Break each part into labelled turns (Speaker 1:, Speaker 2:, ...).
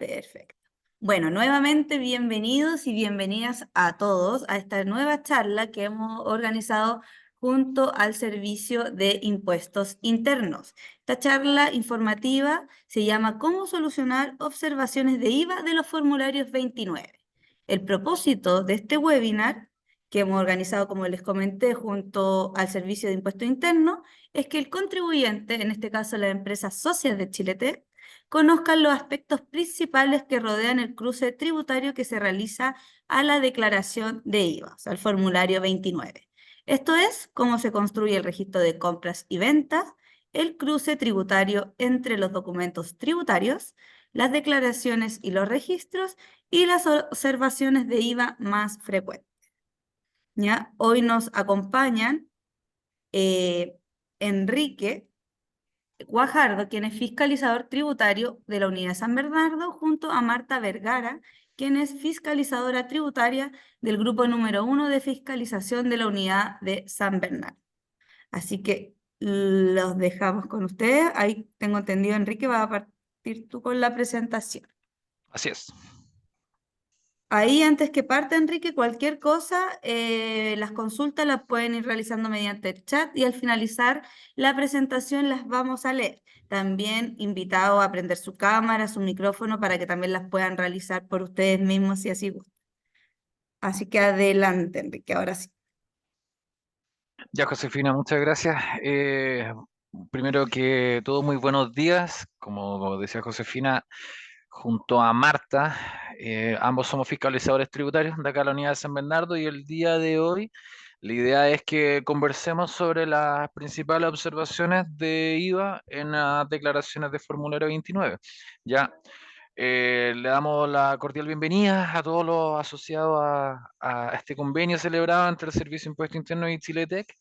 Speaker 1: Perfecto. Bueno, nuevamente bienvenidos y bienvenidas a todos a esta nueva charla que hemos organizado junto al Servicio de Impuestos Internos. Esta charla informativa se llama ¿Cómo solucionar observaciones de IVA de los formularios 29? El propósito de este webinar, que hemos organizado, como les comenté, junto al Servicio de Impuestos Internos, es que el contribuyente, en este caso las empresas socias de Chileté, conozcan los aspectos principales que rodean el cruce tributario que se realiza a la declaración de IVA, o sea, el formulario 29. Esto es cómo se construye el registro de compras y ventas, el cruce tributario entre los documentos tributarios, las declaraciones y los registros y las observaciones de IVA más frecuentes. ¿Ya? Hoy nos acompañan Enrique Guajardo, quien es fiscalizador tributario de la Unidad de San Bernardo, junto a Marta Vergara, quien es fiscalizadora tributaria del grupo número 1 de fiscalización de la Unidad de San Bernardo. Así que los dejamos con ustedes. Ahí tengo entendido, Enrique, vas a partir tú con la presentación.
Speaker 2: Así es.
Speaker 1: Ahí, antes que parte, Enrique, cualquier cosa, las consultas las pueden ir realizando mediante el chat y al finalizar la presentación las vamos a leer. También invitado a prender su cámara, su micrófono, para que también las puedan realizar por ustedes mismos si así gustan. Así que adelante, Enrique, ahora sí.
Speaker 2: Ya, Josefina, muchas gracias. Primero que todo, muy buenos días. Como decía Josefina, junto a Marta, ambos somos fiscalizadores tributarios de acá a la Unidad de San Bernardo y el día de hoy la idea es que conversemos sobre las principales observaciones de IVA en las declaraciones de formulario 29. Ya, le damos la cordial bienvenida a todos los asociados a este convenio celebrado entre el Servicio de Impuesto Interno y Chiletec.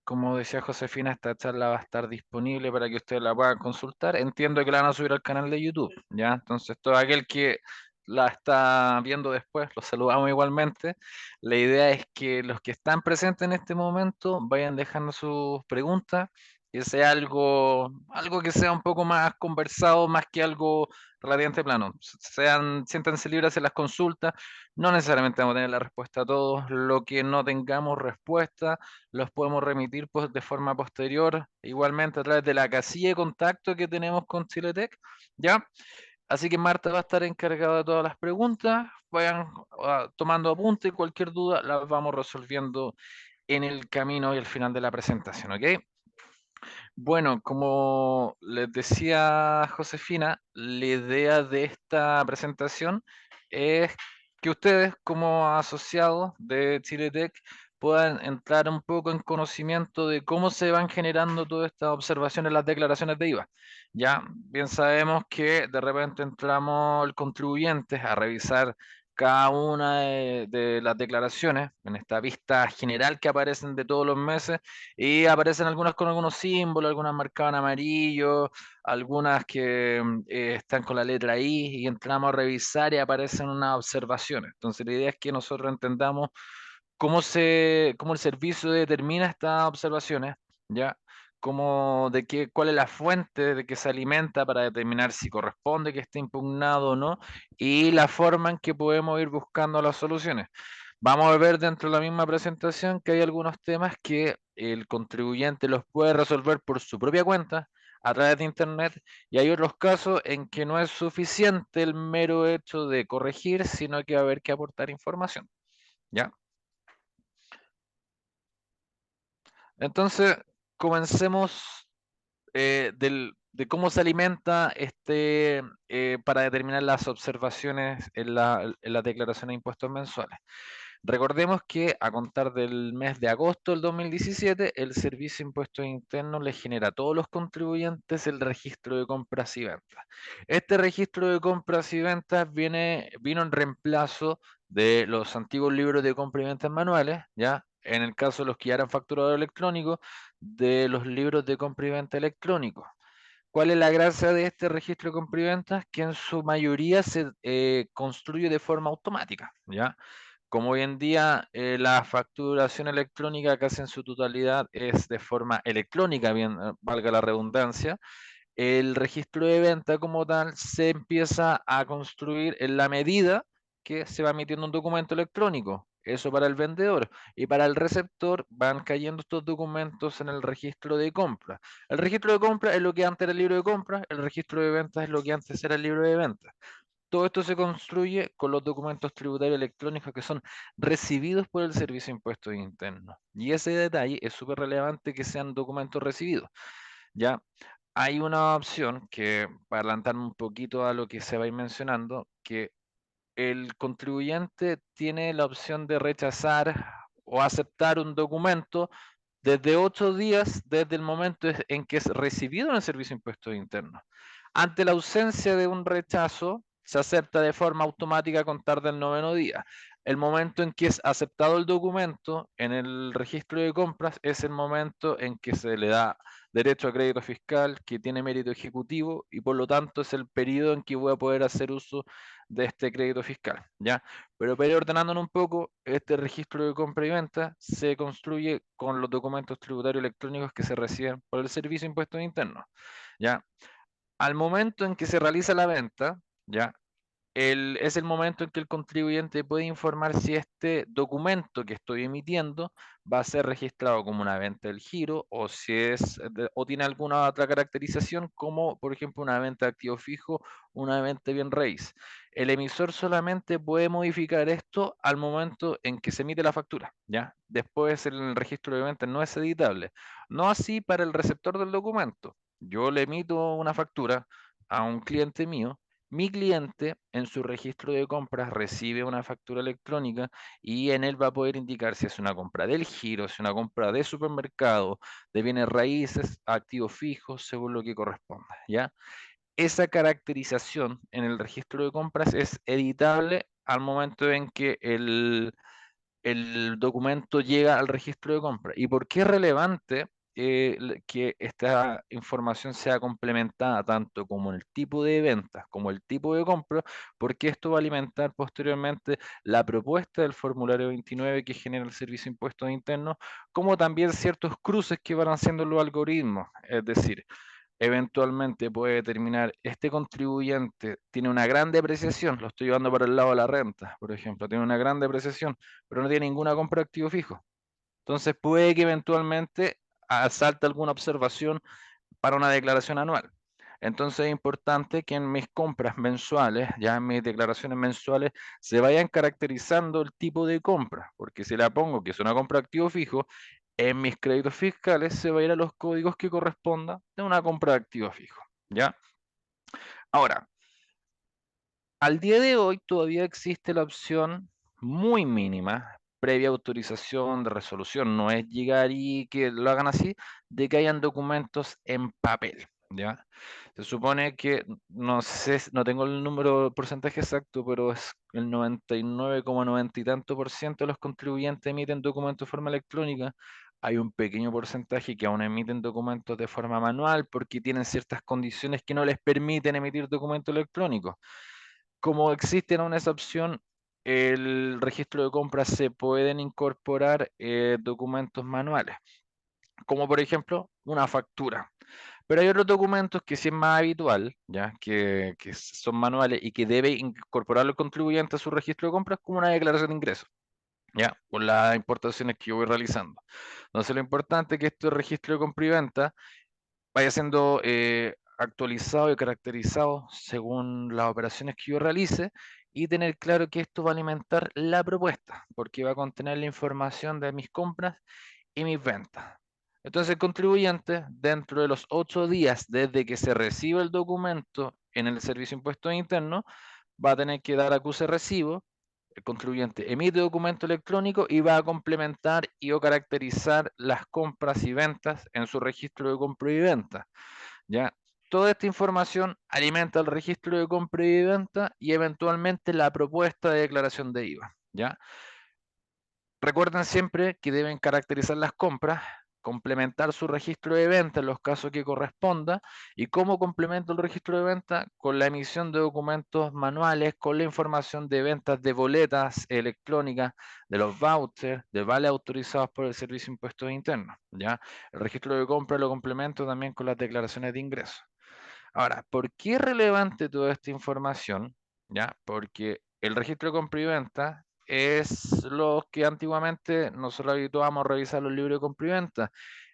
Speaker 2: Como decía Josefina, esta charla va a estar disponible para que ustedes la puedan consultar. Entiendo que la van a subir al canal de YouTube, ¿ya? Entonces, todo aquel que la está viendo después, los saludamos igualmente. La idea es que los que están presentes en este momento vayan dejando sus preguntas, que sea algo que sea un poco más conversado, más que algo radiante plano. Siéntanse libres en las consultas, no necesariamente vamos a tener la respuesta a todos, lo que no tengamos respuesta los podemos remitir pues, de forma posterior, igualmente a través de la casilla de contacto que tenemos con Chiletec, ¿ya? Así que Marta va a estar encargada de todas las preguntas, vayan tomando apunte, cualquier duda las vamos resolviendo en el camino y al final de la presentación, ¿ok? Bueno, como les decía Josefina, la idea de esta presentación es que ustedes como asociados de Chiletec puedan entrar un poco en conocimiento de cómo se van generando todas estas observaciones, las declaraciones de IVA. Ya bien sabemos que de repente entramos el contribuyente a revisar cada una de las declaraciones en esta vista general que aparecen de todos los meses y aparecen algunas con algunos símbolos, algunas marcadas en amarillo, algunas que están con la letra I y entramos a revisar y aparecen unas observaciones. Entonces la idea es que nosotros entendamos cómo el servicio determina estas observaciones, ¿ya? Cuál es la fuente de que se alimenta para determinar si corresponde que esté impugnado o no, y la forma en que podemos ir buscando las soluciones. Vamos a ver dentro de la misma presentación que hay algunos temas que el contribuyente los puede resolver por su propia cuenta a través de Internet y hay otros casos en que no es suficiente el mero hecho de corregir, sino que va a haber que aportar información, ¿ya? Entonces, comencemos de cómo se alimenta para determinar las observaciones en la declaración de impuestos mensuales. Recordemos que a contar del mes de agosto del 2017, el Servicio de Impuestos Internos le genera a todos los contribuyentes el registro de compras y ventas. Este registro de compras y ventas vino en reemplazo de los antiguos libros de compra y ventas manuales, ¿ya? En el caso de los que ya eran facturador electrónico, de los libros de compra y venta electrónicos. ¿Cuál es la gracia de este registro de compra y ventas? Que en su mayoría se construye de forma automática, ¿ya? Como hoy en día la facturación electrónica casi en su totalidad es de forma electrónica, bien, valga la redundancia, El registro de venta como tal se empieza a construir en la medida que se va emitiendo un documento electrónico. Eso para el vendedor. Y para el receptor van cayendo estos documentos en el registro de compra. El registro de compra es lo que antes era el libro de compra, el registro de ventas es lo que antes era el libro de ventas. Todo esto se construye con los documentos tributarios electrónicos que son recibidos por el Servicio de Impuestos Internos. Y ese detalle es súper relevante que sean documentos recibidos. Ya hay una opción que, para adelantarme un poquito a lo que se va a ir mencionando, que el contribuyente tiene la opción de rechazar o aceptar un documento desde 8 días desde el momento en que es recibido en el Servicio de Impuestos Internos. Ante la ausencia de un rechazo, se acepta de forma automática a contar del noveno día. El momento en que es aceptado el documento en el registro de compras es el momento en que se le da derecho a crédito fiscal, que tiene mérito ejecutivo y por lo tanto es el periodo en que voy a poder hacer uso de este crédito fiscal, ¿ya? Pero para ir ordenándonos un poco, este registro de compra y venta se construye con los documentos tributarios electrónicos que se reciben por el Servicio de Impuestos Internos, ¿ya? Al momento en que se realiza la venta, ¿ya? Es el momento en que el contribuyente puede informar si este documento que estoy emitiendo va a ser registrado como una venta del giro o si o tiene alguna otra caracterización como por ejemplo una venta de activo fijo, una venta de bien raíz. El emisor solamente puede modificar esto al momento en que se emite la factura, ¿ya? Después el registro de venta no es editable. No así para el receptor del documento. Yo le emito una factura a un cliente mío. Mi cliente en su registro de compras recibe una factura electrónica y en él va a poder indicar si es una compra del giro, si es una compra de supermercado, de bienes raíces, activos fijos, según lo que corresponda, ¿ya? Esa caracterización en el registro de compras es editable al momento en que el documento llega al registro de compra. ¿Y por qué es relevante que esta información sea complementada tanto como en el tipo de ventas como el tipo de compra? Porque esto va a alimentar posteriormente la propuesta del formulario 29 que genera el Servicio de Impuestos Internos, como también ciertos cruces que van haciendo los algoritmos. Es decir, eventualmente puede determinar, este contribuyente tiene una gran depreciación, lo estoy llevando para el lado de la renta, por ejemplo, tiene una gran depreciación, pero no tiene ninguna compra de activo fijo. Entonces puede que eventualmente salte alguna observación para una declaración anual. Entonces es importante que en mis compras mensuales, ya en mis declaraciones mensuales, se vayan caracterizando el tipo de compra, porque si la pongo que es una compra de activo fijo, en mis créditos fiscales se va a ir a los códigos que correspondan de una compra de activo fijo, ¿ya? Ahora, al día de hoy todavía existe la opción muy mínima, previa autorización de resolución, no es llegar y que lo hagan así, de que hayan documentos en papel, ¿ya? Se supone que, no sé, no tengo el número, porcentaje exacto, pero es el 99,90 y tanto por ciento de los contribuyentes emiten documentos de forma electrónica. Hay un pequeño porcentaje que aún emiten documentos de forma manual porque tienen ciertas condiciones que no les permiten emitir documentos electrónicos. Como existe aún esa opción, el registro de compras se pueden incorporar documentos manuales, como por ejemplo una factura. Pero hay otros documentos que sí es más habitual, ya que son manuales y que debe incorporar el contribuyente a su registro de compras como una declaración de ingresos, ya, por las importaciones que yo voy realizando. Entonces lo importante es que este registro de compra y venta vaya siendo actualizado y caracterizado según las operaciones que yo realice y tener claro que esto va a alimentar la propuesta, porque va a contener la información de mis compras y mis ventas. Entonces el contribuyente, dentro de los 8 días desde que se recibe el documento en el Servicio de Impuestos Internos, va a tener que dar acuse de recibo. El contribuyente emite documento electrónico y va a complementar y o caracterizar las compras y ventas en su registro de compra y venta. ¿Ya? Toda esta información alimenta el registro de compra y venta y eventualmente la propuesta de declaración de IVA. ¿Ya? Recuerden siempre que deben caracterizar las compras, complementar su registro de venta en los casos que corresponda y cómo complemento el registro de venta con la emisión de documentos manuales, con la información de ventas de boletas electrónicas, de los vouchers, de vales autorizados por el Servicio de Impuestos Internos. ¿Ya? El registro de compra lo complemento también con las declaraciones de ingresos. Ahora, ¿por qué es relevante toda esta información? ¿Ya? Porque el registro de compra y venta es lo que antiguamente nosotros habituábamos a revisar los libros de compra y venta.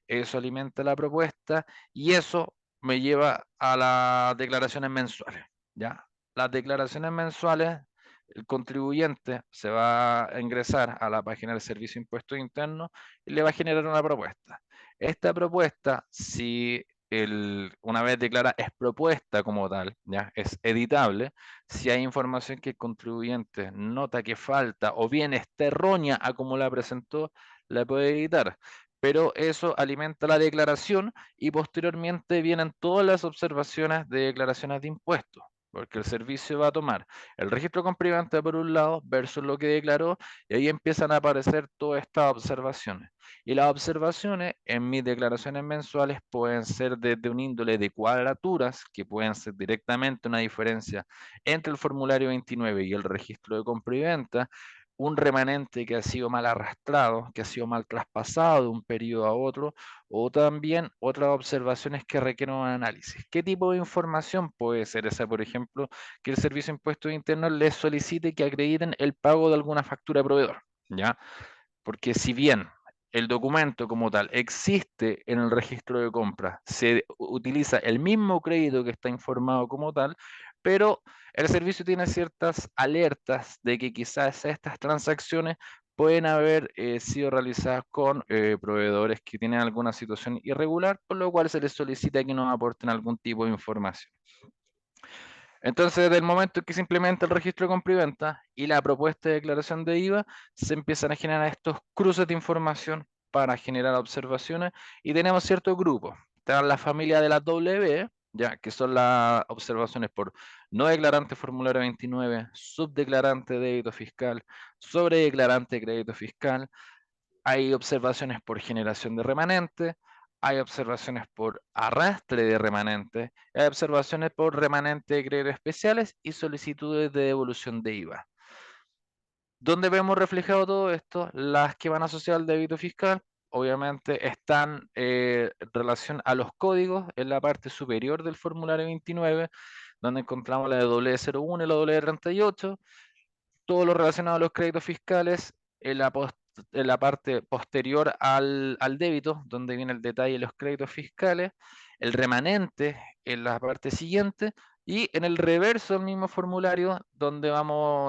Speaker 2: Eso alimenta la propuesta y eso me lleva a las declaraciones mensuales. ¿Ya? Las declaraciones mensuales, el contribuyente se va a ingresar a la página del Servicio de Impuestos Internos y le va a generar una propuesta. Esta propuesta, si una vez declarada, es propuesta como tal, ¿ya? Es editable. Si hay información que el contribuyente nota que falta o bien está errónea a como la presentó, la puede editar. Pero eso alimenta la declaración y posteriormente vienen todas las observaciones de declaraciones de impuestos, porque el servicio va a tomar el registro comprobante por un lado versus lo que declaró y ahí empiezan a aparecer todas estas observaciones. Y las observaciones en mis declaraciones mensuales pueden ser desde un índole de cuadraturas, que pueden ser directamente una diferencia entre el formulario 29 y el registro de compra y venta, un remanente que ha sido mal arrastrado, que ha sido mal traspasado de un periodo a otro, o también otras observaciones que requieren un análisis. ¿Qué tipo de información puede ser esa, por ejemplo, que el Servicio de Impuestos Internos les solicite que acrediten el pago de alguna factura a proveedor? ¿Ya? Porque si bien el documento como tal existe en el registro de compra, se utiliza el mismo crédito que está informado como tal, pero el servicio tiene ciertas alertas de que quizás estas transacciones pueden haber sido realizadas con proveedores que tienen alguna situación irregular, por lo cual se les solicita que nos aporten algún tipo de información. Entonces, desde el momento en que se implementa el registro de compra y venta y la propuesta de declaración de IVA, se empiezan a generar estos cruces de información para generar observaciones y tenemos ciertos grupos. Está la familia de las W, ya que son las observaciones por no declarante formulario 29, subdeclarante de débito fiscal, sobredeclarante de crédito fiscal. Hay observaciones por generación de remanente, hay observaciones por arrastre de remanente, hay observaciones por remanente de créditos especiales y solicitudes de devolución de IVA. ¿Dónde vemos reflejado todo esto? Las que van asociadas al débito fiscal, obviamente están en relación a los códigos en la parte superior del formulario 29, donde encontramos la W01 y la W38, todo lo relacionado a los créditos fiscales en la parte posterior al débito, donde viene el detalle de los créditos fiscales, el remanente en la parte siguiente y en el reverso del mismo formulario, donde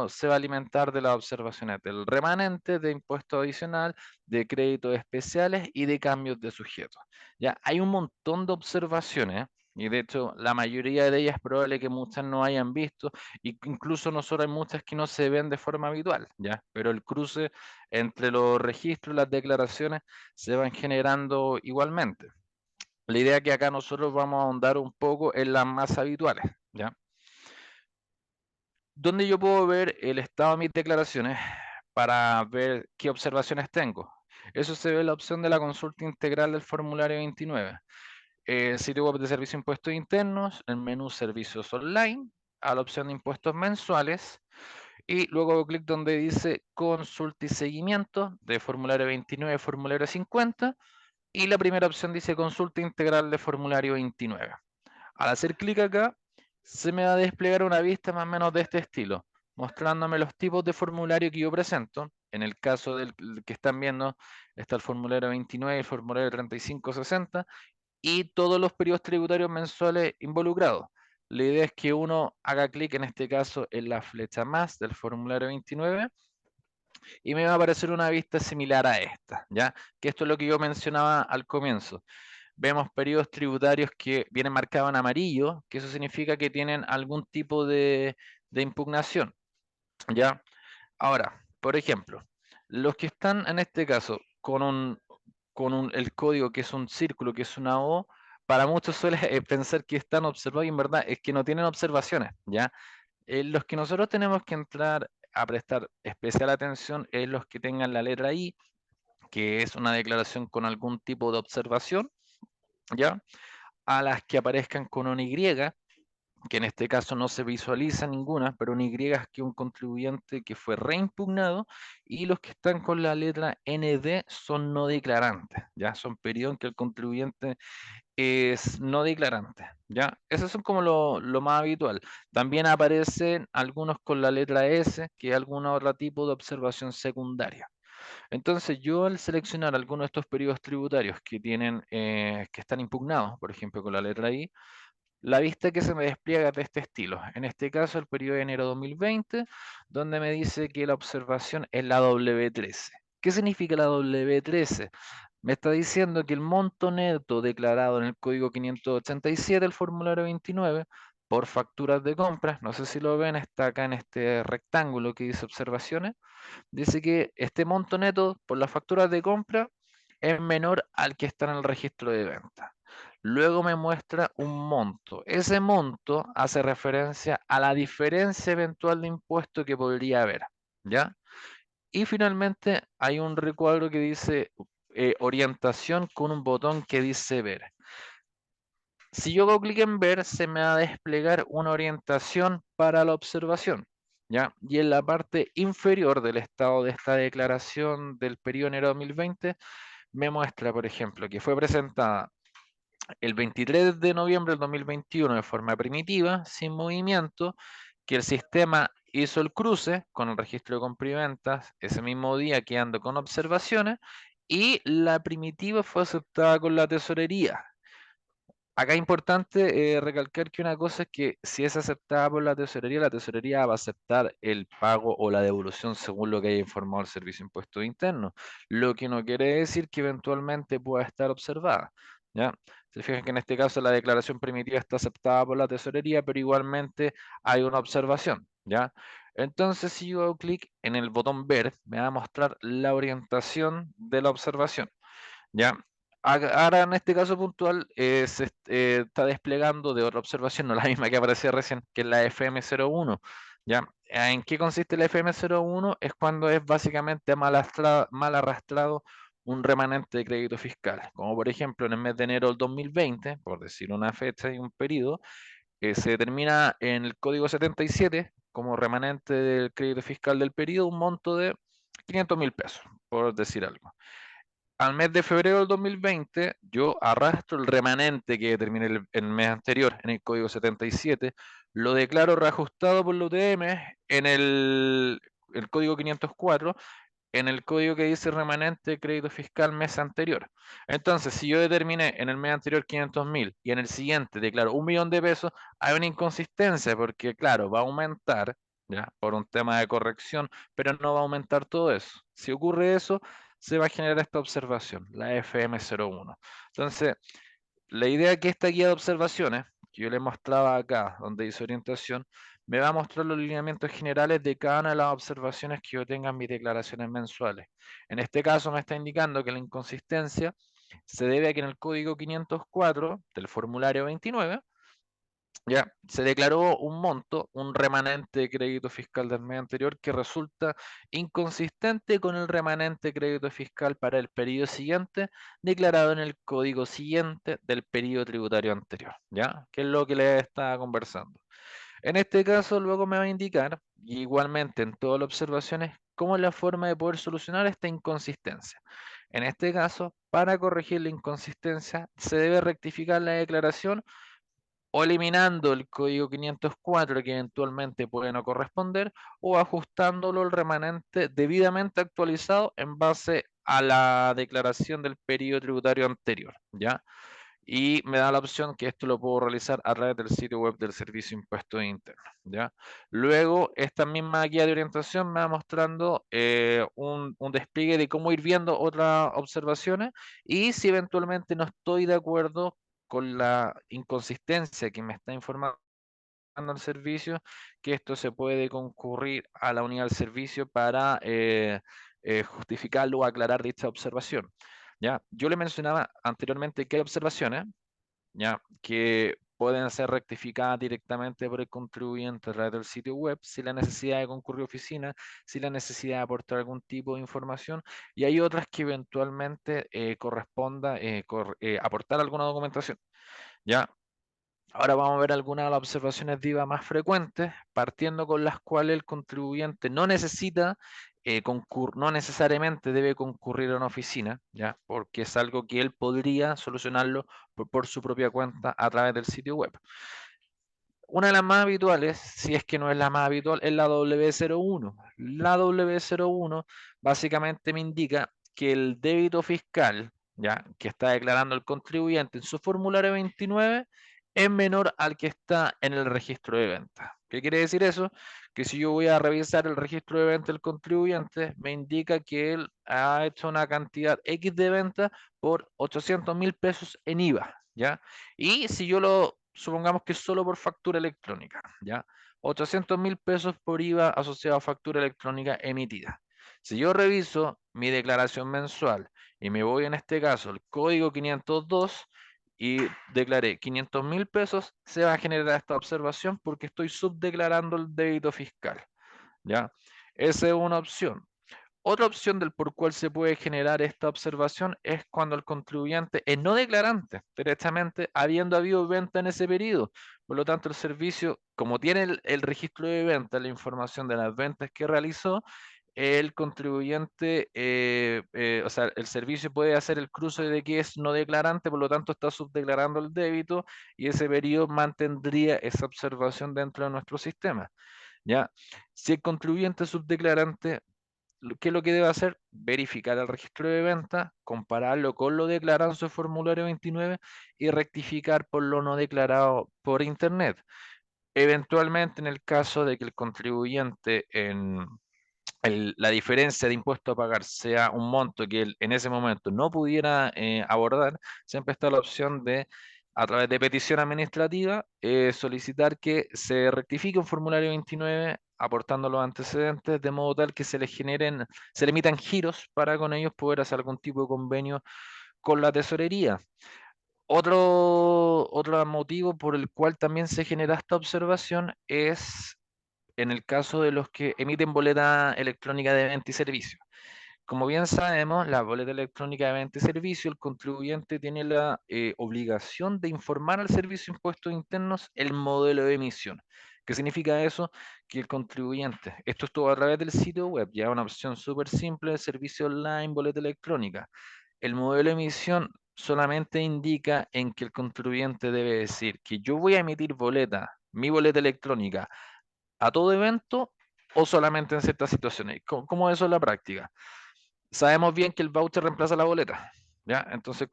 Speaker 2: se va a alimentar de las observaciones del remanente, de impuesto adicional, de créditos especiales y de cambios de sujeto. Ya hay un montón de observaciones. Y de hecho, la mayoría de ellas es probable que muchas no hayan visto, y incluso nosotros hay muchas que no se ven de forma habitual, ¿ya? Pero el cruce entre los registros y las declaraciones se van generando igualmente. La idea es que acá nosotros vamos a ahondar un poco en las más habituales, ¿ya? ¿Dónde yo puedo ver el estado de mis declaraciones para ver qué observaciones tengo? Eso se ve en la opción de la consulta integral del formulario 29. Sitio web de servicios de impuestos internos, el menú servicios online, a la opción de impuestos mensuales, y luego hago clic donde dice consulta y seguimiento de formulario 29, formulario 50, y la primera opción dice consulta integral de formulario 29. Al hacer clic acá, se me va a desplegar una vista más o menos de este estilo, mostrándome los tipos de formulario que yo presento. En el caso del que están viendo, está el formulario 29 y el formulario 3560, y todos los periodos tributarios mensuales involucrados. La idea es que uno haga clic, en este caso, en la flecha más del formulario 29 y me va a aparecer una vista similar a esta, ¿ya? Que esto es lo que yo mencionaba al comienzo. Vemos periodos tributarios que vienen marcados en amarillo, que eso significa que tienen algún tipo de impugnación, ¿ya? Ahora, por ejemplo, los que están en este caso el código que es un círculo, que es una O, para muchos suele pensar que están observados y en verdad es que no tienen observaciones, ¿ya? Los que nosotros tenemos que entrar a prestar especial atención es los que tengan la letra I, que es una declaración con algún tipo de observación, ¿ya? A las que aparezcan con una Y, que en este caso no se visualiza ninguna, pero una Y es que un contribuyente que fue reimpugnado, y los que están con la letra ND son no declarantes, ¿ya? Son periodos en que el contribuyente es no declarante, ¿ya? Esos son como lo más habitual. También aparecen algunos con la letra S, que es algún otro tipo de observación secundaria. Entonces, yo al seleccionar algunos de estos periodos tributarios que tienen, que están impugnados, por ejemplo, con la letra I, la vista que se me despliega es de este estilo. En este caso, el periodo de enero 2020, donde me dice que la observación es la W13. ¿Qué significa la W13? Me está diciendo que el monto neto declarado en el código 587 del formulario 29 por facturas de compras, no sé si lo ven, está acá en este rectángulo que dice observaciones, dice que este monto neto por las facturas de compra es menor al que está en el registro de venta. Luego me muestra un monto. Ese monto hace referencia a la diferencia eventual de impuesto que podría haber, ¿ya? Y finalmente hay un recuadro que dice orientación con un botón que dice ver. Si yo hago clic en ver, se me va a desplegar una orientación para la observación, ¿ya? Y en la parte inferior del estado de esta declaración del periodo enero 2020, me muestra, por ejemplo, que fue presentada el 23 de noviembre del 2021 de forma primitiva, sin movimiento, que el sistema hizo el cruce con el registro de compra y ventas ese mismo día, quedando con observaciones, y la primitiva fue aceptada con la tesorería. Acá es importante recalcar que una cosa es que si es aceptada por la tesorería va a aceptar el pago o la devolución según lo que haya informado el Servicio de Impuestos Internos, lo que no quiere decir que eventualmente pueda estar observada, ¿ya? Se fijan que en este caso la declaración primitiva está aceptada por la tesorería, pero igualmente hay una observación, ¿ya? Entonces, si yo hago clic en el botón ver, me va a mostrar la orientación de la observación, ¿ya? Ahora en este caso puntual está desplegando de otra observación, no la misma que aparecía recién, que es la FM01. ¿Ya? ¿En qué consiste la FM01? Es cuando es básicamente mal arrastrado un remanente de crédito fiscal. Como por ejemplo en el mes de enero del 2020, por decir una fecha y un periodo, se determina en el código 77 como remanente del crédito fiscal del periodo un monto de 500.000 pesos, por decir algo. Al mes de febrero del 2020, yo arrastro el remanente que determiné el mes anterior en el código 77, lo declaro reajustado por la UTM en el código 504, en el código que dice remanente de crédito fiscal mes anterior. Entonces, si yo determiné en el mes anterior 500.000 y en el siguiente declaro 1.000.000 de pesos, hay una inconsistencia porque, claro, va a aumentar, ¿ya? Por un tema de corrección, pero no va a aumentar todo eso. Si ocurre eso, se va a generar esta observación, la FM01. Entonces, la idea es que esta guía de observaciones, que yo le mostraba acá, donde dice orientación, me va a mostrar los lineamientos generales de cada una de las observaciones que yo tenga en mis declaraciones mensuales. En este caso me está indicando que la inconsistencia se debe a que en el código 504 del formulario 29, ya, se declaró un monto, un remanente de crédito fiscal del mes anterior que resulta inconsistente con el remanente de crédito fiscal para el periodo siguiente declarado en el código siguiente del periodo tributario anterior, ¿ya? Que es lo que les estaba conversando. En este caso, luego me va a indicar, igualmente en todas las observaciones, cómo es la forma de poder solucionar esta inconsistencia. En este caso, para corregir la inconsistencia, se debe rectificar la declaración o eliminando el código 504 que eventualmente puede no corresponder, o ajustándolo el remanente debidamente actualizado en base a la declaración del periodo tributario anterior, ¿ya? Y me da la opción que esto lo puedo realizar a través del sitio web del Servicio de Impuestos Internos, ¿ya? Luego, esta misma guía de orientación me va mostrando un despliegue de cómo ir viendo otras observaciones, y si eventualmente no estoy de acuerdo con la inconsistencia que me está informando el servicio, que esto se puede concurrir a la unidad del servicio para justificarlo o aclarar dicha observación. ¿Ya? Yo le mencionaba anteriormente que hay observaciones, ¿ya? Que pueden ser rectificadas directamente por el contribuyente a través del sitio web, sin la necesidad de concurrir a oficina, sin la necesidad de aportar algún tipo de información, y hay otras que eventualmente corresponda aportar alguna documentación, ¿ya? Ahora vamos a ver algunas de las observaciones de IVA más frecuentes, partiendo con las cuales el contribuyente no necesita, no necesariamente debe concurrir a una oficina, ¿ya? Porque es algo que él podría solucionarlo por su propia cuenta a través del sitio web. Una de las más habituales, si es que no es la más habitual, es la W01. La W01 básicamente me indica que el débito fiscal, ya, que está declarando el contribuyente en su formulario 29 es menor al que está en el registro de ventas. ¿Qué quiere decir eso? Que si yo voy a revisar el registro de ventas del contribuyente, me indica que él ha hecho una cantidad X de ventas por 800.000 pesos en IVA, ¿ya? Y si yo supongamos que es solo por factura electrónica, ¿ya? 800.000 pesos por IVA asociado a factura electrónica emitida. Si yo reviso mi declaración mensual y me voy en este caso al código 502 y declaré 500.000 pesos, se va a generar esta observación porque estoy subdeclarando el débito fiscal, ¿ya? Esa es una opción. Otra opción del por cual se puede generar esta observación es cuando el contribuyente es no declarante, directamente habiendo habido venta en ese periodo. Por lo tanto, el servicio, como tiene el registro de venta, la información de las ventas que realizó, el contribuyente, o sea, el servicio puede hacer el cruce de que es no declarante, por lo tanto está subdeclarando el débito y ese periodo mantendría esa observación dentro de nuestro sistema. ¿Ya? Si el contribuyente es subdeclarante, ¿qué es lo que debe hacer? Verificar el registro de venta, compararlo con lo declarado en su formulario 29 y rectificar por lo no declarado por Internet. Eventualmente, en el caso de que el contribuyente en la diferencia de impuesto a pagar sea un monto que él en ese momento no pudiera abordar, siempre está la opción de, a través de petición administrativa, solicitar que se rectifique un formulario 29 aportando los antecedentes de modo tal que se le emitan giros para con ellos poder hacer algún tipo de convenio con la tesorería. Otro motivo por el cual también se genera esta observación es en el caso de los que emiten boleta electrónica de venta y servicio. Como bien sabemos, la boleta electrónica de venta y servicio, el contribuyente tiene la obligación de informar al Servicio de Impuestos Internos el modelo de emisión. ¿Qué significa eso? Que el contribuyente, esto es todo a través del sitio web, ya una opción súper simple de servicio online, boleta electrónica. El modelo de emisión solamente indica en que el contribuyente debe decir que yo voy a emitir boleta, mi boleta electrónica, a todo evento o solamente en ciertas situaciones. ¿Cómo eso es la práctica? Sabemos bien que el voucher reemplaza la boleta, ¿ya? Entonces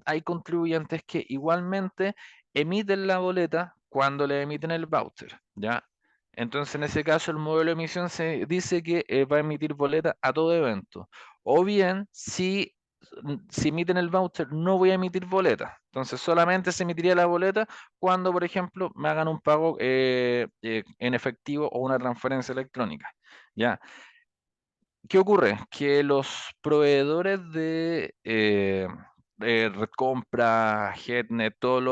Speaker 2: hay contribuyentes que igualmente emiten la boleta cuando le emiten el voucher, ¿ya? Entonces en ese caso el modelo de emisión se dice que va a emitir boleta a todo evento. O bien, si emiten el voucher, no voy a emitir boleta. Entonces solamente se emitiría la boleta cuando, por ejemplo, me hagan un pago en efectivo o una transferencia electrónica, ¿ya? ¿Qué ocurre? Que los proveedores de Redcompra, Getnet, todos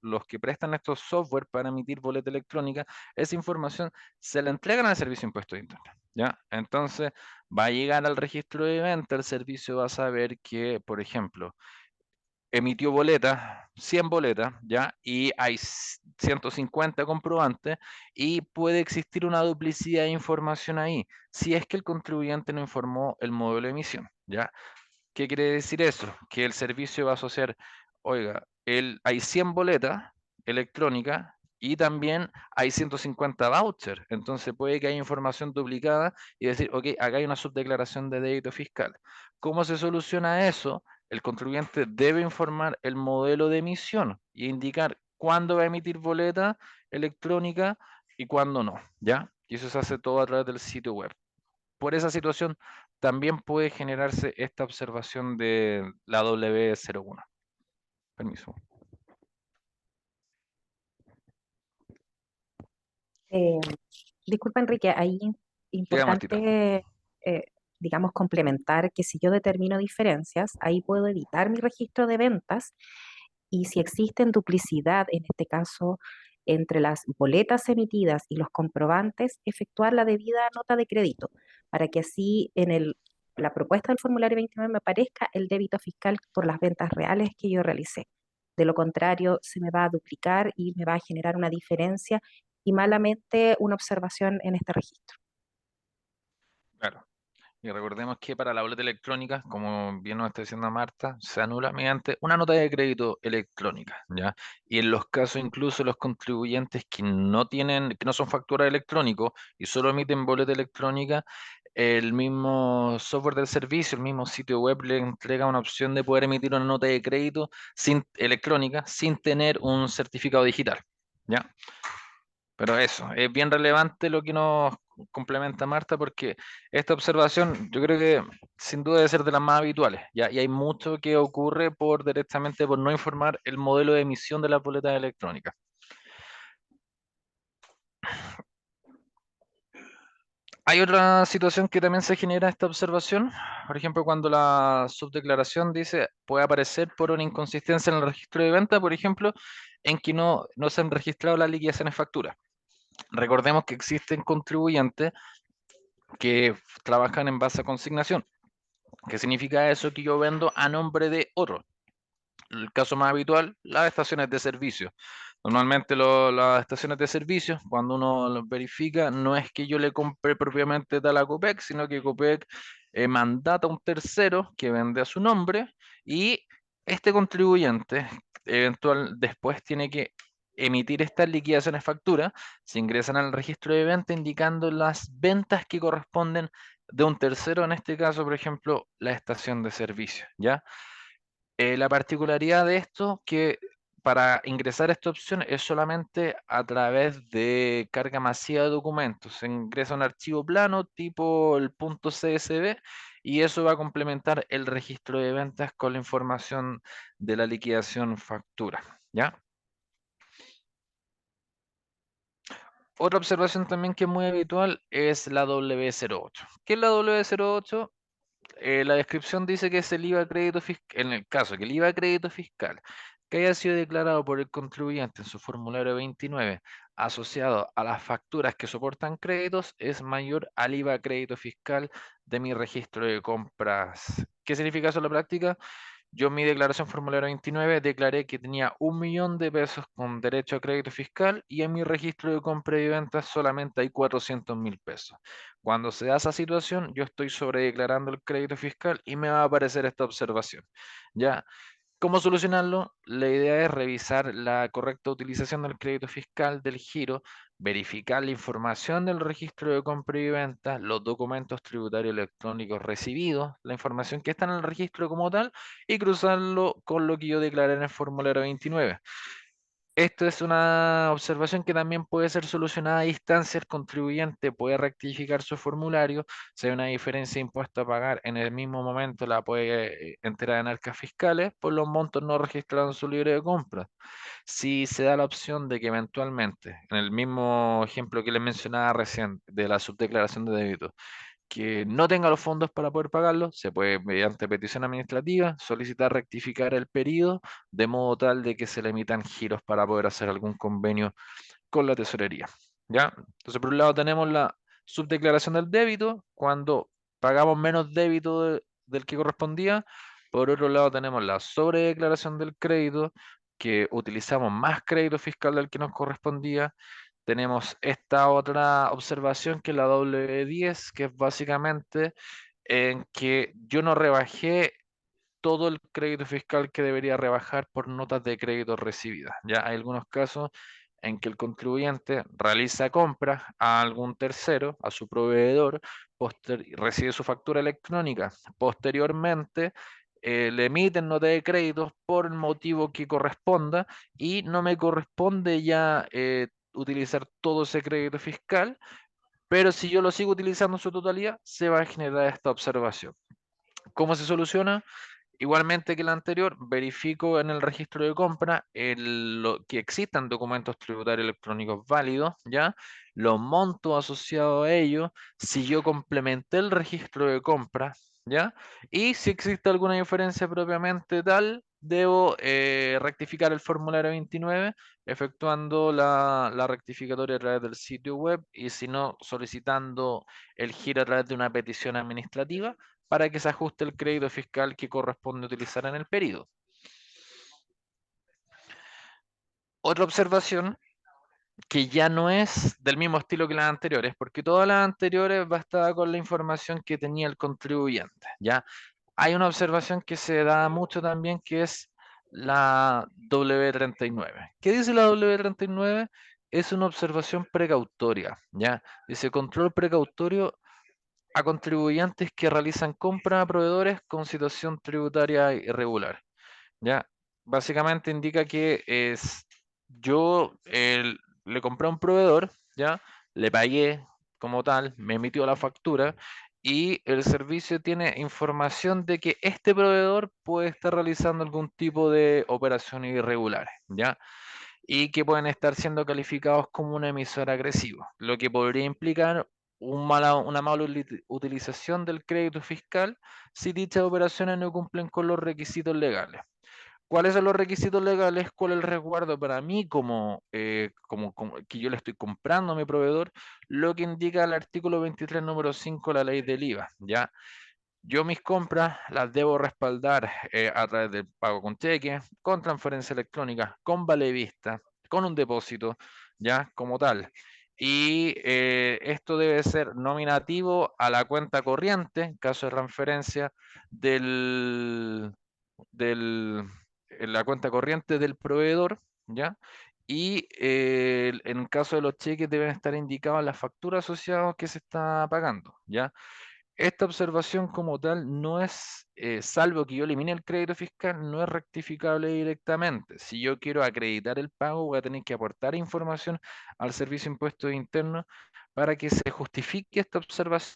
Speaker 2: los que prestan estos software para emitir boleta electrónica, esa información se la entregan al Servicio de Impuestos Internos, ¿ya? Entonces va a llegar al registro de venta, el servicio va a saber que, por ejemplo, emitió boletas, 100 boletas, ¿ya? Y hay 150 comprobantes y puede existir una duplicidad de información ahí, si es que el contribuyente no informó el modelo de emisión, ¿ya? ¿Qué quiere decir eso? Que el servicio va a asociar, oiga, hay 100 boletas electrónicas y también hay 150 vouchers, entonces puede que haya información duplicada y decir, ok, acá hay una subdeclaración de débito fiscal. ¿Cómo se soluciona eso? El contribuyente debe informar el modelo de emisión y indicar cuándo va a emitir boleta electrónica y cuándo no, ¿ya? Y eso se hace todo a través del sitio web. Por esa situación también puede generarse esta observación de la W01. Permiso.
Speaker 3: Eh, Disculpa, Enrique, ahí
Speaker 2: Diga, Martita.
Speaker 3: importante, eh, digamos, complementar que si yo determino diferencias, ahí puedo editar mi registro de ventas y si existen duplicidad, en este caso, entre las boletas emitidas y los comprobantes, efectuar la debida nota de crédito para que así la propuesta del formulario 29 me aparezca el débito fiscal por las ventas reales que yo realicé. De lo contrario, se me va a duplicar y me va a generar una diferencia y malamente una observación en este registro.
Speaker 2: Claro. Y recordemos que para la boleta electrónica, como bien nos está diciendo Marta, se anula mediante una nota de crédito electrónica, ¿ya? Y en los casos incluso los contribuyentes que no tienen, que no son facturas electrónicos y solo emiten boleta electrónica, el mismo software del servicio, el mismo sitio web le entrega una opción de poder emitir una nota de crédito electrónica sin tener un certificado digital, ¿ya? Pero eso, es bien relevante lo que nos complementa Marta, porque esta observación yo creo que sin duda debe ser de las más habituales, ¿ya? Y hay mucho que ocurre directamente por no informar el modelo de emisión de las boletas electrónicas. Hay otra situación que también se genera esta observación, por ejemplo, cuando la subdeclaración dice puede aparecer por una inconsistencia en el registro de venta, por ejemplo, en que no se han registrado las liquidaciones facturas. Recordemos que existen contribuyentes que trabajan en base a consignación. ¿Qué significa eso? Que yo vendo a nombre de otro. El caso más habitual, las estaciones de servicio. Normalmente las estaciones de servicio, cuando uno lo verifica, no es que yo le compre propiamente tal a Copec, sino que Copec mandata a un tercero que vende a su nombre y este contribuyente después tiene que emitir estas liquidaciones factura, se ingresan al registro de venta indicando las ventas que corresponden de un tercero, en este caso, por ejemplo, la estación de servicio, ¿ya? La particularidad de esto que para ingresar a esta opción es solamente a través de carga masiva de documentos. Se ingresa un archivo plano tipo el .csv y eso va a complementar el registro de ventas con la información de la liquidación factura, ¿ya? Otra observación también que es muy habitual es la W08. ¿Qué es la W08? La descripción dice que es el IVA crédito fiscal, en el caso que el IVA crédito fiscal que haya sido declarado por el contribuyente en su formulario 29 asociado a las facturas que soportan créditos es mayor al IVA crédito fiscal de mi registro de compras. ¿Qué significa eso en la práctica? Yo en mi declaración formulario 29 declaré que tenía 1.000.000 de pesos con derecho a crédito fiscal y en mi registro de compra y venta solamente hay 400.000 pesos. Cuando se da esa situación, yo estoy sobredeclarando el crédito fiscal y me va a aparecer esta observación. ¿Ya? ¿Cómo solucionarlo? La idea es revisar la correcta utilización del crédito fiscal del giro, verificar la información del registro de compra y venta, los documentos tributarios electrónicos recibidos, la información que está en el registro como tal, y cruzarlo con lo que yo declaré en el formulario 29. Esto es una observación que también puede ser solucionada a distancia. El contribuyente puede rectificar su formulario. Si hay una diferencia de impuesto a pagar, en el mismo momento la puede enterar en arcas fiscales por los montos no registrados en su libre de compra. Si se da la opción de que eventualmente, en el mismo ejemplo que les mencionaba recién de la subdeclaración de débito, que no tenga los fondos para poder pagarlo, se puede, mediante petición administrativa, solicitar rectificar el periodo de modo tal de que se le emitan giros para poder hacer algún convenio con la tesorería. ¿Ya? Entonces, por un lado tenemos la subdeclaración del débito, cuando pagamos menos débito del que correspondía. Por otro lado tenemos la sobredeclaración del crédito, que utilizamos más crédito fiscal del que nos correspondía. Tenemos esta otra observación que es la W10, que es básicamente en que yo no rebajé todo el crédito fiscal que debería rebajar por notas de crédito recibidas. Ya hay algunos casos en que el contribuyente realiza compras a algún tercero, a su proveedor, recibe su factura electrónica. Posteriormente, le emiten nota de crédito por el motivo que corresponda y no me corresponde ya utilizar todo ese crédito fiscal, pero si yo lo sigo utilizando en su totalidad, se va a generar esta observación. ¿Cómo se soluciona? Igualmente que la anterior, verifico en el registro de compra que existan documentos tributarios electrónicos válidos, ¿ya? Los montos asociados a ellos, si yo complementé el registro de compra, ¿ya? Y si existe alguna diferencia propiamente tal, debo rectificar el formulario 29, efectuando la rectificatoria a través del sitio web y si no, solicitando el giro a través de una petición administrativa para que se ajuste el crédito fiscal que corresponde utilizar en el periodo. Otra observación que ya no es del mismo estilo que las anteriores, porque todas las anteriores bastaba con la información que tenía el contribuyente, ¿ya? Hay una observación que se da mucho también, que es la W39. ¿Qué dice la W39? Es una observación precautoria, ¿ya? Dice control precautorio a contribuyentes que realizan compras a proveedores con situación tributaria irregular, ¿ya? Básicamente indica que le compré a un proveedor, ¿ya? Le pagué como tal, me emitió la factura y el servicio tiene información de que este proveedor puede estar realizando algún tipo de operaciones irregulares, ¿ya? Y que pueden estar siendo calificados como un emisor agresivo, lo que podría implicar una mala utilización del crédito fiscal si dichas operaciones no cumplen con los requisitos legales. ¿Cuáles son los requisitos legales? ¿Cuál es el resguardo para mí como que yo le estoy comprando a mi proveedor? Lo que indica el artículo 23, número 5 de la ley del IVA, ¿ya? Yo mis compras las debo respaldar a través del pago con cheque, con transferencia electrónica, con vale vista, con un depósito, ya como tal. Y esto debe ser nominativo a la cuenta corriente, en caso de transferencia del, en la cuenta corriente del proveedor, ¿ya? Y en caso de los cheques deben estar indicados las facturas asociadas que se está pagando, ¿ya? Esta observación como tal no es, salvo que yo elimine el crédito fiscal, no es rectificable directamente. Si yo quiero acreditar el pago, voy a tener que aportar información al Servicio de Impuestos Internos para que se justifique esta observación,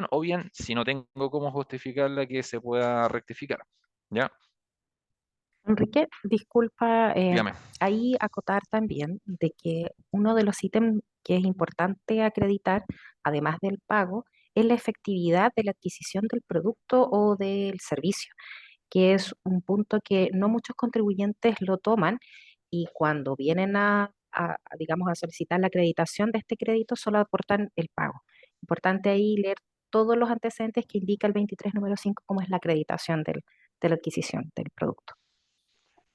Speaker 2: o bien, si no tengo cómo justificarla, que se pueda rectificar. ¿Ya?
Speaker 3: Enrique, disculpa,
Speaker 2: Dígame.
Speaker 3: ahí acotar también de que uno de los ítems que es importante acreditar, además del pago, es la efectividad de la adquisición del producto o del servicio, que es un punto que no muchos contribuyentes lo toman y cuando vienen digamos, a solicitar la acreditación de este crédito, solo aportan el pago. Importante ahí leer todos los antecedentes que indica el 23 número 5 como es la acreditación de la adquisición del producto,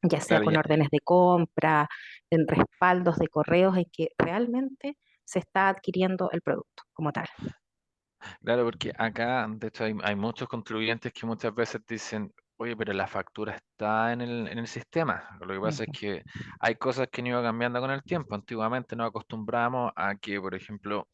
Speaker 3: ya sea
Speaker 2: Claro,
Speaker 3: con
Speaker 2: ya,
Speaker 3: órdenes de compra, en respaldos de correos en que realmente se está adquiriendo el producto como tal.
Speaker 2: claro, porque acá, de hecho, hay muchos contribuyentes que muchas veces dicen, oye, pero la factura está en el sistema. Lo que pasa es
Speaker 3: Ujú.
Speaker 2: que hay cosas que han ido cambiando con el tiempo. Antiguamente nos acostumbramos a que, por ejemplo,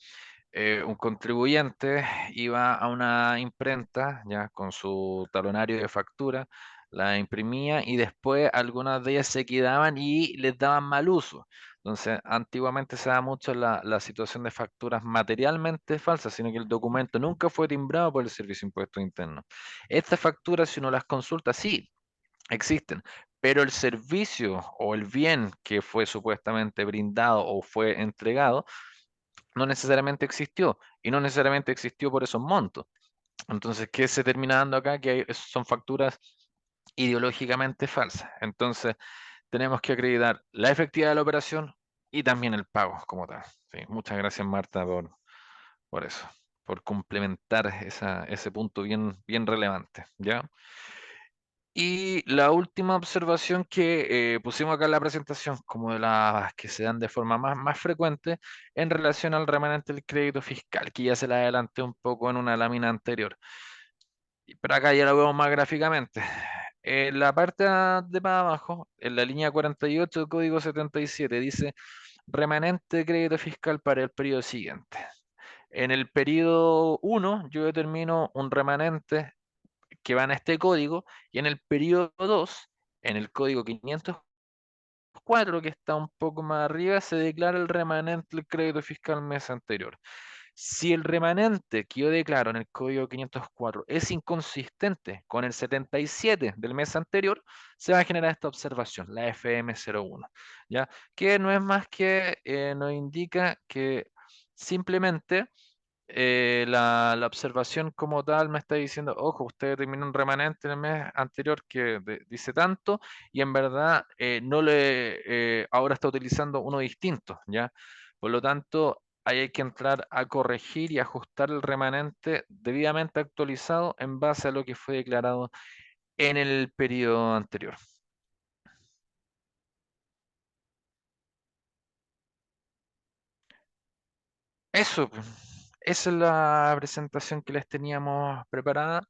Speaker 2: un contribuyente iba a una imprenta ya con su talonario de factura, la imprimía y después algunas de ellas se quedaban y les daban mal uso. Entonces, antiguamente se da mucho la situación de facturas materialmente falsas, sino que el documento nunca fue timbrado por el Servicio de Impuestos Internos. Estas facturas, si uno las consulta, sí, existen, pero el servicio o el bien que fue supuestamente brindado o fue entregado no necesariamente existió y no necesariamente existió por esos montos. Entonces, ¿qué se termina dando acá? Son facturas ideológicamente falsas. Entonces, tenemos que acreditar la efectividad de la operación y también el pago como tal. Sí, muchas gracias, Marta, por eso, por complementar ese punto bien relevante, ¿ya? Y la última observación que pusimos acá en la presentación, como de las que se dan de forma más frecuente, en relación al remanente del crédito fiscal, que ya se la adelanté un poco en una lámina anterior. Pero acá ya lo vemos más gráficamente. En la parte de más abajo, en la línea 48 del Código 77, dice remanente de crédito fiscal para el periodo siguiente. En el periodo 1, yo determino un remanente que va en este código, y en el periodo 2, en el código 504, que está un poco más arriba, se declara el remanente del crédito fiscal mes anterior. Si el remanente que yo declaro en el código 504 es inconsistente con el 77 del mes anterior, se va a generar esta observación, la FM01, ¿ya? Que no es más que nos indica que simplemente la observación como tal me está diciendo, ojo, usted terminó un remanente en el mes anterior que dice tanto y en verdad ahora está utilizando uno distinto, ¿ya? Por lo tanto, ahí hay que entrar a corregir y ajustar el remanente debidamente actualizado en base a lo que fue declarado en el periodo anterior. Eso, pues, esa es la presentación que les teníamos preparada.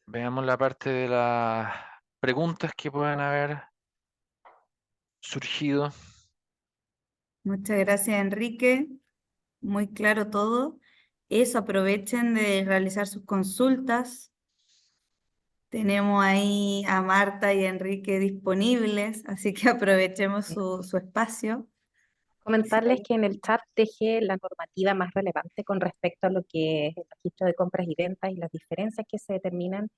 Speaker 2: Veamos la parte de las preguntas que puedan haber surgido.
Speaker 1: Muchas gracias, Enrique. Muy claro todo. Eso, aprovechen de realizar sus consultas. Tenemos ahí a Marta y a Enrique disponibles, así que aprovechemos su espacio.
Speaker 3: Comentarles que en el chat dejé la normativa más relevante con respecto a lo que es el registro de compras y ventas y las diferencias que se determinan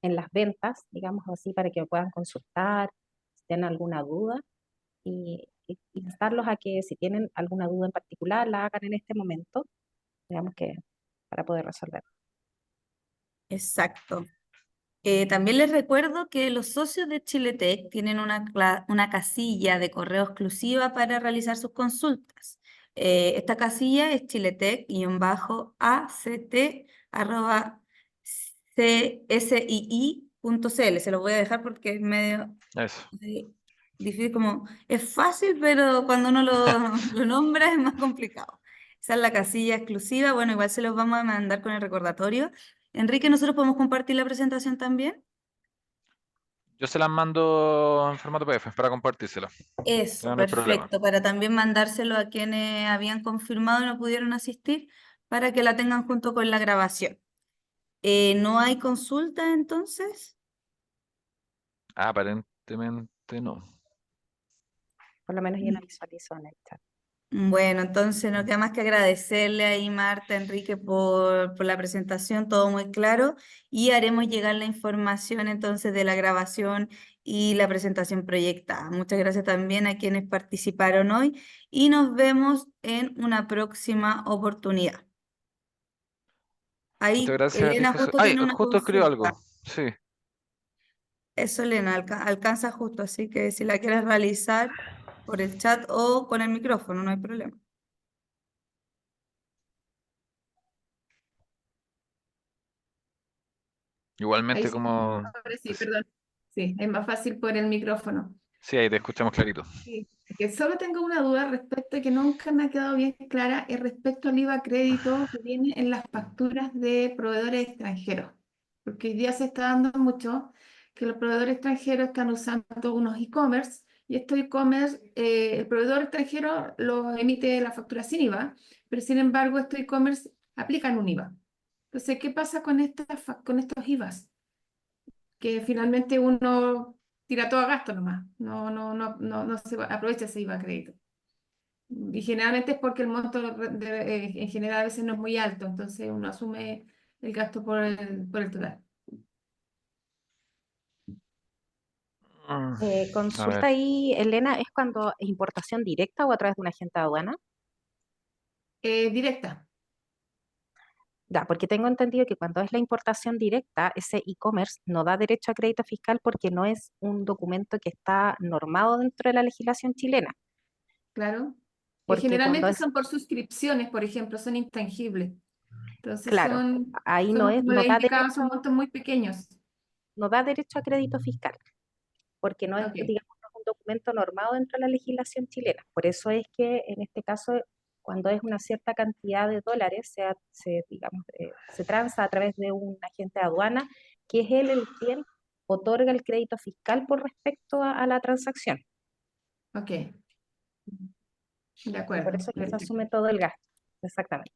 Speaker 3: en las ventas, digamos así, para que puedan consultar si tienen alguna duda y instarlos a que si tienen alguna duda en particular la hagan en este momento, digamos que para poder resolver.
Speaker 1: Exacto. También les recuerdo que los socios de Chiletec tienen una casilla de correo exclusiva para realizar sus consultas. Esta casilla es chiletec-act@csii.cl. Se lo voy a dejar porque es medio
Speaker 2: Eso.
Speaker 1: difícil, como es fácil, pero cuando uno lo nombra es más complicado. Esa es la casilla exclusiva. Bueno, igual se los vamos a mandar con el recordatorio. Enrique, ¿nosotros podemos compartir la presentación también?
Speaker 2: Yo se las mando en formato PDF para compartírselo.
Speaker 1: Eso,
Speaker 2: No hay problema.
Speaker 1: perfecto, para también mandárselo a quienes habían confirmado y no pudieron asistir, para que la tengan junto con la grabación. ¿No hay consulta entonces?
Speaker 2: Aparentemente no.
Speaker 3: Por lo menos yo no visualizo en el chat.
Speaker 1: Bueno, entonces no queda más que agradecerle ahí, Marta, Enrique, por la presentación, todo muy claro, y haremos llegar la información entonces de la grabación y la presentación proyectada. Muchas gracias también a quienes participaron hoy y nos vemos en una próxima oportunidad.
Speaker 2: Muchas
Speaker 1: Ahí
Speaker 2: gracias a ti,
Speaker 1: Elena
Speaker 2: José.
Speaker 1: justo
Speaker 2: Ay,
Speaker 1: tiene una
Speaker 2: justo escribió algo.
Speaker 1: consulta.
Speaker 2: Sí.
Speaker 1: Eso, Elena, alcanza justo, así que si la quieres realizar por el chat o con el micrófono, no hay problema.
Speaker 2: Igualmente
Speaker 4: Ahí sí,
Speaker 2: como...
Speaker 4: ahora sí, perdón. Sí, es más fácil por el micrófono.
Speaker 2: Sí, ahí te escuchamos clarito.
Speaker 4: Sí, que solo tengo una duda respecto a que nunca me ha quedado bien clara, es respecto al IVA crédito que viene en las facturas de proveedores extranjeros. Porque hoy día se está dando mucho que los proveedores extranjeros están usando unos e-commerce y estos e-commerce, el proveedor extranjero lo emite la factura sin IVA, pero sin embargo estos e-commerce aplican un IVA. Entonces, ¿qué pasa con con estos IVAs? Que finalmente uno tira todo a gasto nomás, no se aprovecha ese IVA a crédito. Y generalmente es porque el monto en general a veces no es muy alto, entonces uno asume el gasto por el total.
Speaker 2: A
Speaker 3: Consulta
Speaker 2: ver.
Speaker 3: ahí, Elena, ¿es cuando es importación directa o a través de un agente de aduana?
Speaker 4: Directa,
Speaker 3: Ya, porque tengo entendido que cuando es la importación directa, ese e-commerce no da derecho a crédito fiscal porque no es un documento que está normado dentro de la legislación chilena.
Speaker 4: claro. Que
Speaker 3: Porque cuando
Speaker 4: generalmente
Speaker 3: es,
Speaker 4: son por suscripciones, por ejemplo, son intangibles. Entonces
Speaker 3: claro, ahí no
Speaker 4: son,
Speaker 3: es,
Speaker 4: como
Speaker 3: no
Speaker 4: le
Speaker 3: da
Speaker 4: indicaba, son
Speaker 3: derecho,
Speaker 4: montos muy pequeños.
Speaker 3: no da derecho a crédito fiscal, porque no es,
Speaker 4: Ok,
Speaker 3: digamos, no es un documento normado dentro de la legislación chilena. Por eso es que en este caso, cuando es una cierta cantidad de dólares, digamos, se transa a través de un agente de aduana, que es él el quien otorga el crédito fiscal por respecto a la transacción.
Speaker 4: ok, de
Speaker 3: Y por
Speaker 4: acuerdo,
Speaker 3: eso es que se
Speaker 4: perfecto.
Speaker 3: asume todo el gasto. Exactamente.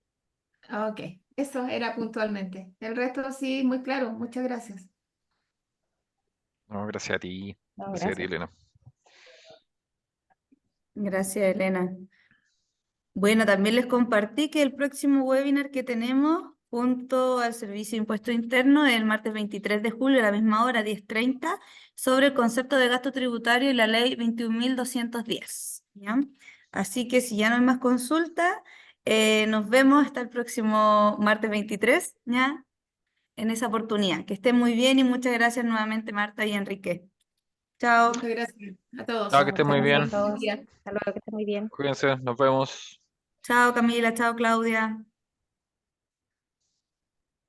Speaker 4: Ok, eso era puntualmente. El resto sí, muy claro. Muchas gracias.
Speaker 2: No, gracias a ti.
Speaker 3: No,
Speaker 2: Gracias a ti,
Speaker 3: gracias.
Speaker 2: Elena.
Speaker 1: Gracias, Elena. Bueno, también les compartí que el próximo webinar que tenemos junto al Servicio de Impuesto Interno es el martes 23 de julio a la misma hora, 10:30, sobre el concepto de gasto tributario y la ley 21.210. ¿Ya? Así que si ya no hay más consulta, nos vemos hasta el próximo martes 23, ¿ya? En esa oportunidad. Que estén muy bien y muchas gracias nuevamente, Marta y Enrique. Chao.
Speaker 4: Muchas gracias a todos.
Speaker 2: Chao, que
Speaker 3: No,
Speaker 2: estés
Speaker 3: muchas
Speaker 2: muy
Speaker 4: Que
Speaker 3: gracias
Speaker 4: tengan
Speaker 3: a
Speaker 2: bien.
Speaker 4: un buen
Speaker 3: todos.
Speaker 4: día.
Speaker 3: Hasta luego, que esté muy bien.
Speaker 2: Cuídense, nos vemos.
Speaker 1: Chao, Camila. Chao, Claudia.